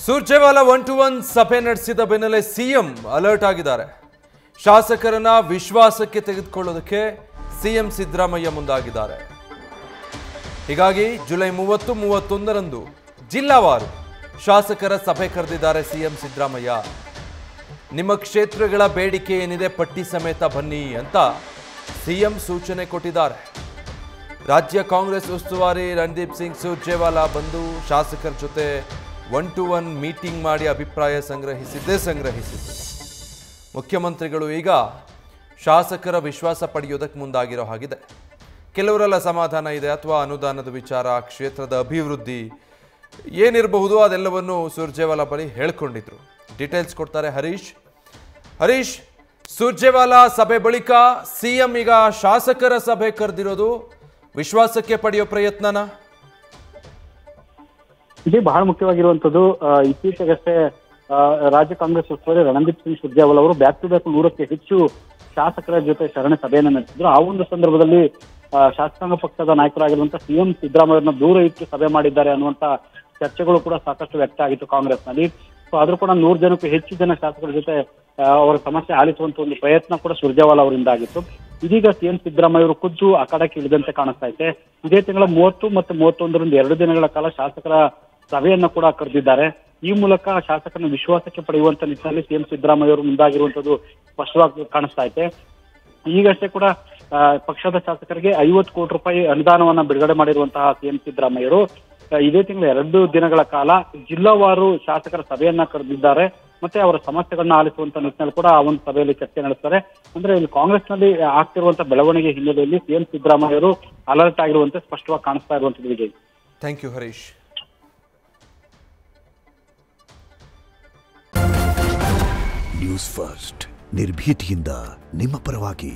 Surjewala 1-to-1 ಸಭೆ ನಡೆಸಿದ ಬೆನ್ನಲ್ಲೇ ಸಿಎಂ ಅಲರ್ಟ್ ಆಗಿದ್ದಾರೆ. ಶಾಸಕರನ್ನ ವಿಶ್ವಾಸಕ್ಕೆ ತೆಗೆದುಕೊಳ್ಳೋದಕ್ಕೆ ಸಿಎಂ ಸಿದ್ದರಾಮಯ್ಯ ಮುಂದಾಗಿದ್ದಾರೆ. ಹೀಗಾಗಿ ಜುಲೈ 30-31ರಂದು ಜಿಲ್ಲಾವಾರು ಶಾಸಕರ ಸಭೆ ಕರೆದಿದ್ದಾರೆ ಸಿಎಂ ಸಿದ್ದರಾಮಯ್ಯ. ನಿಮ್ಮ ಕ್ಷೇತ್ರಗಳ ಬೇಡಿಕೆ ಏನಿದೆ ಪಟ್ಟಿ ಸಮೇತ ಬನ್ನಿ ಅಂತ ಸಿಎಂ ಸೂಚನೆ ಕೊಟ್ಟಿದ್ದಾರೆ. ರಾಜ್ಯ ಕಾಂಗ್ರೆಸ್ ಉಸ್ತುವಾರಿ ರಣದೀಪ್ ಸಿಂಗ್ ಸುರ್ಜೇವಾಲಾ ಬಂದು ಶಾಸಕರ ಜೊತೆ 1-to-1 ಮೀಟಿಂಗ್ ಮಾಡಿ ಅಭಿಪ್ರಾಯ ಸಂಗ್ರಹಿಸಿದ್ದು. ಮುಖ್ಯಮಂತ್ರಿಗಳು ಈಗ ಶಾಸಕರ ವಿಶ್ವಾಸ ಪಡೆಯೋದಕ್ಕೆ ಮುಂದಾಗಿರೋ ಹಾಗಿದೆ. ಕೆಲವರೆಲ್ಲ ಸಮಾಧಾನ ಇದೆ ಅಥವಾ ಅನುದಾನದ ವಿಚಾರ, ಕ್ಷೇತ್ರದ ಅಭಿವೃದ್ಧಿ ಏನಿರಬಹುದು ಅದೆಲ್ಲವನ್ನು ಸುರ್ಜೇವಾಲಾ ಬಳಿ ಹೇಳ್ಕೊಂಡಿದ್ರು. ಡೀಟೇಲ್ಸ್ ಕೊಡ್ತಾರೆ ಹರೀಶ್. ಸುರ್ಜೇವಾಲಾ ಸಭೆ ಬಳಿಕ ಸಿಎಂ ಈಗ ಶಾಸಕರ ಸಭೆ ಕರೆದಿರೋದು ವಿಶ್ವಾಸಕ್ಕೆ ಪಡೆಯೋ ಪ್ರಯತ್ನನ? ಇದು ಬಹಳ ಮುಖ್ಯವಾಗಿರುವಂತದ್ದು. ಇತ್ತೀಚೆಗಷ್ಟೇ ರಾಜ್ಯ ಕಾಂಗ್ರೆಸ್ ಉಸ್ತುವಾರಿ ರಣದೀಪ್ ಸಿಂಗ್ ಸುರ್ಜೇವಾಲಾ ಅವರು ಬ್ಯಾಕ್ ಟು ಬ್ಯಾಕ್ 100ಕ್ಕೆ ಹೆಚ್ಚು ಶಾಸಕರ ಜೊತೆ ಸರಣಿ ಸಭೆಯನ್ನು ನಡೆಸಿದ್ರು. ಆ ಒಂದು ಸಂದರ್ಭದಲ್ಲಿ ಶಾಸಕಾಂಗ ಪಕ್ಷದ ನಾಯಕರಾಗಿರುವಂತಹ ಸಿಎಂ ಸಿದ್ದರಾಮಯ್ಯರನ್ನ ದೂರ ಇಟ್ಟು ಸಭೆ ಮಾಡಿದ್ದಾರೆ ಅನ್ನುವಂತ ಚರ್ಚೆಗಳು ಕೂಡ ಸಾಕಷ್ಟು ವ್ಯಕ್ತ ಆಗಿತ್ತು ಕಾಂಗ್ರೆಸ್ನಲ್ಲಿ. ಸೊ ಆದ್ರೂ ಕೂಡ 100 ಜನಕ್ಕೂ ಹೆಚ್ಚು ಜನ ಶಾಸಕರ ಜೊತೆ ಅವರ ಸಮಸ್ಯೆ ಆಲಿಸುವಂತ ಒಂದು ಪ್ರಯತ್ನ ಕೂಡ ಸುರ್ಜೇವಾಲಾ ಅವರಿಂದ ಆಗಿತ್ತು. ಇದೀಗ ಸಿಎಂ ಸಿದ್ದರಾಮಯ್ಯ ಅವರು ಖುದ್ದು ಅಖಾಡಕ್ಕೆ ಇಳಿದಂತೆ ಕಾಣಿಸ್ತಾ ಇದೆ. ಇದೇ ತಿಂಗಳ 30 ಮತ್ತು 31ರಂದು 2 ದಿನಗಳ ಕಾಲ ಶಾಸಕರ ಸಭೆಯನ್ನ ಕೂಡ ಕರೆದಿದ್ದಾರೆ. ಈ ಮೂಲಕ ಶಾಸಕರನ್ನ ವಿಶ್ವಾಸಕ್ಕೆ ಪಡೆಯುವಂತ ನಿಟ್ಟಿನಲ್ಲಿ ಸಿಎಂ ಸಿದ್ದರಾಮಯ್ಯ ಅವರು ಮುಂದಾಗಿರುವಂತದ್ದು ಸ್ಪಷ್ಟವಾಗಿ ಕಾಣಿಸ್ತಾ ಇದೆ. ಈಗಷ್ಟೇ ಕೂಡ ಪಕ್ಷದ ಶಾಸಕರಿಗೆ 50 ಕೋಟಿ ರೂಪಾಯಿ ಅನುದಾನವನ್ನ ಬಿಡುಗಡೆ ಮಾಡಿರುವಂತಹ ಸಿಎಂ ಸಿದ್ದರಾಮಯ್ಯರು ಇದೇ ತಿಂಗಳ 2 ದಿನಗಳ ಕಾಲ ಜಿಲ್ಲಾವಾರು ಶಾಸಕರ ಸಭೆಯನ್ನ ಕರೆದಿದ್ದಾರೆ. ಮತ್ತೆ ಅವರ ಸಮಸ್ಯೆಗಳನ್ನ ಆಲಿಸುವಂತ ನಿಟ್ಟಿನಲ್ಲಿ ಕೂಡ ಆ ಒಂದು ಸಭೆಯಲ್ಲಿ ಚರ್ಚೆ ನಡೆಸ್ತಾರೆ. ಅಂದ್ರೆ ಇಲ್ಲಿ ಕಾಂಗ್ರೆಸ್ನಲ್ಲಿ ಆಗ್ತಿರುವಂತಹ ಬೆಳವಣಿಗೆ ಹಿನ್ನೆಲೆಯಲ್ಲಿ ಸಿಎಂ ಸಿದ್ದರಾಮಯ್ಯರು ಅಲರ್ಟ್ ಆಗಿರುವಂತೆ ಸ್ಪಷ್ಟವಾಗಿ ಕಾಣಿಸ್ತಾ ಇರುವಂತದ್ದು. Vijay, thank you Harish. News first ನಿರ್ಭೀತಿಯಿಂದ ನಿಮ್ಮ ಪರವಾಗಿ.